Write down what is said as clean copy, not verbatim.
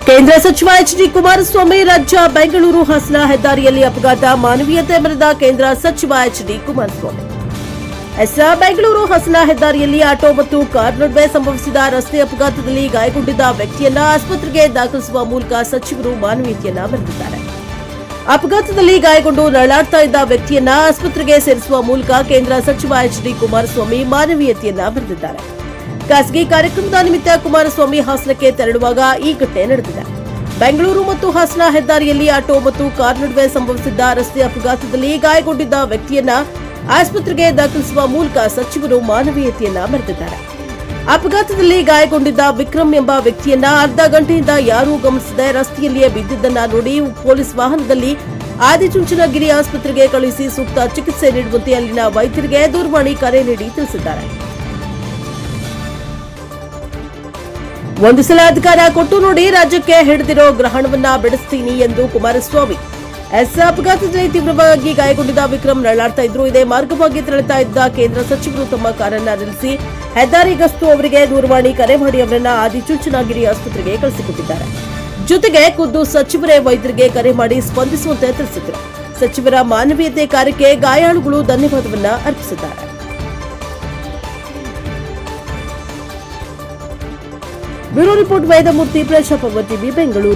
ಕೇಂದ್ರ ಸಚಿವ ಎಚ್.ಡಿ. ಕುಮಾರಸ್ವಾಮಿ ರಾಜ್ಯ ಬೆಂಗಳೂರು ಹಾಸನ ಹೆದ್ದಾರಿಯಲ್ಲಿ ಅಪಘಾತ ಮಾನವೀಯತೆ ಮೆರೆದ ಕೇಂದ್ರ ಸಚಿವ ಎಚ್.ಡಿ. ಕುಮಾರಸ್ವಾಮಿ. ಬೆಂಗಳೂರು ಹಾಸನ ಹೆದ್ದಾರಿಯಲ್ಲಿ ಆಟೋ ಮತ್ತು ಕಾರ್ ನಡುವೆ ಸಂಭವಿಸಿದ ರಸ್ತೆ ಅಪಘಾತದಲ್ಲಿ ಗಾಯಗೊಂಡಿದ್ದ ವ್ಯಕ್ತಿಯನ್ನ ಆಸ್ಪತ್ರೆಗೆ ದಾಖಲಿಸುವ ಮೂಲಕ ಸಚಿವರು ಮಾನವೀಯತೆಯನ್ನ ಮೆರೆದಿದ್ದಾರೆ. ಅಪಘಾತದಲ್ಲಿ ಗಾಯಗೊಂಡು ನರಳಾಡ್ತಾ ಇದ್ದ ವ್ಯಕ್ತಿಯನ್ನ ಆಸ್ಪತ್ರೆಗೆ ಸೇರಿಸುವ ಮೂಲಕ ಕೇಂದ್ರ ಸಚಿವ ಎಚ್.ಡಿ. ಕುಮಾರಸ್ವಾಮಿ ಮಾನವೀಯತೆಯನ್ನ ಮೆರೆದಿದ್ದಾರೆ. ಖಾಸಗಿ ಕಾರ್ಯಕ್ರಮದ ನಿಮಿತ್ತ ಕುಮಾರಸ್ವಾಮಿ ಹಾಸನಕ್ಕೆ ತೆರಳುವಾಗ ಈ ಘಟನೆ ನಡೆದಿದೆ. ಬೆಂಗಳೂರು ಮತ್ತು ಹಾಸನ ಹೆದ್ದಾರಿಯಲ್ಲಿ ಆಟೋ ಮತ್ತು ಕಾರ್ ನಡುವೆ ಸಂಭವಿಸಿದ್ದ ರಸ್ತೆ ಅಪಘಾತದಲ್ಲಿ ಗಾಯಗೊಂಡಿದ್ದ ವ್ಯಕ್ತಿಯನ್ನ ಆಸ್ಪತ್ರೆಗೆ ದಾಖಲಿಸುವ ಮೂಲಕ ಸಚಿವರು ಮಾನವೀಯತೆಯನ್ನ ಮೆರೆದಿದ್ದಾರೆ. ಅಪಘಾತದಲ್ಲಿ ಗಾಯಗೊಂಡಿದ್ದ ವಿಕ್ರಮ್ ಎಂಬ ವ್ಯಕ್ತಿಯನ್ನ ಅರ್ಧ ಗಂಟೆಯಿಂದ ಯಾರೂ ಗಮನಿಸದೆ ರಸ್ತೆಯಲ್ಲಿಯೇ ಬಿದ್ದಿದ್ದನ್ನ ನೋಡಿ ಪೊಲೀಸ್ ವಾಹನದಲ್ಲಿ ಆದಿಚುಂಚನಗಿರಿ ಆಸ್ಪತ್ರೆಗೆ ಕಳುಹಿಸಿ ಸೂಕ್ತ ಚಿಕಿತ್ಸೆ ನೀಡುವಂತೆ ಅಲ್ಲಿನ ವೈದ್ಯರಿಗೆ ದೂರವಾಣಿ ಕರೆ ನೀಡಿ ತಿಳಿಸಿದ್ದಾರೆ. ಒಂದು ಸಲ ಅಧಿಕಾರ ಕೊಟ್ಟು ನೋಡಿ, ರಾಜ್ಯಕ್ಕೆ ಹಿಡಿದಿರೋ ಗ್ರಹಣವನ್ನ ಬಿಡಿಸ್ತೀನಿ ಎಂದು ಕುಮಾರಸ್ವಾಮಿ. ಅಪಘಾತದಲ್ಲಿ ತೀವ್ರವಾಗಿ ಗಾಯಗೊಂಡಿದ್ದ ವಿಕ್ರಮ್ ನರಳಾಡ್ತಾ ಇದ್ರು. ಇದೇ ಮಾರ್ಗವಾಗಿ ತೆರಳುತ್ತಾ ಇದ್ದ ಕೇಂದ್ರ ಸಚಿವರು ತಮ್ಮ ಕಾರನ್ನ ನಿಲ್ಲಿಸಿ ಹೆದ್ದಾರಿ ಗಸ್ತು ಅವರಿಗೆ ದೂರವಾಣಿ ಕರೆ ಮಾಡಿ ಅವರನ್ನ ಆದಿಚುಂಚನಗಿರಿ ಆಸ್ಪತ್ರೆಗೆ ಕಳಿಸಿಕೊಟ್ಟಿದ್ದಾರೆ. ಜೊತೆಗೆ ಖುದ್ದು ಸಚಿವರೇ ವೈದ್ಯರಿಗೆ ಕರೆ ಮಾಡಿ ಸ್ಪಂದಿಸುವಂತೆ ತಿಳಿಸಿದರು. ಸಚಿವರ ಮಾನವೀಯತೆ ಕಾರ್ಯಕ್ಕೆ ಗಾಯಾಳುಗಳು ಧನ್ಯವಾದವನ್ನ ಅರ್ಪಿಸಿದ್ದಾರೆ. Bureau report Vedamurthy, Praja Power TV, Bengaluru.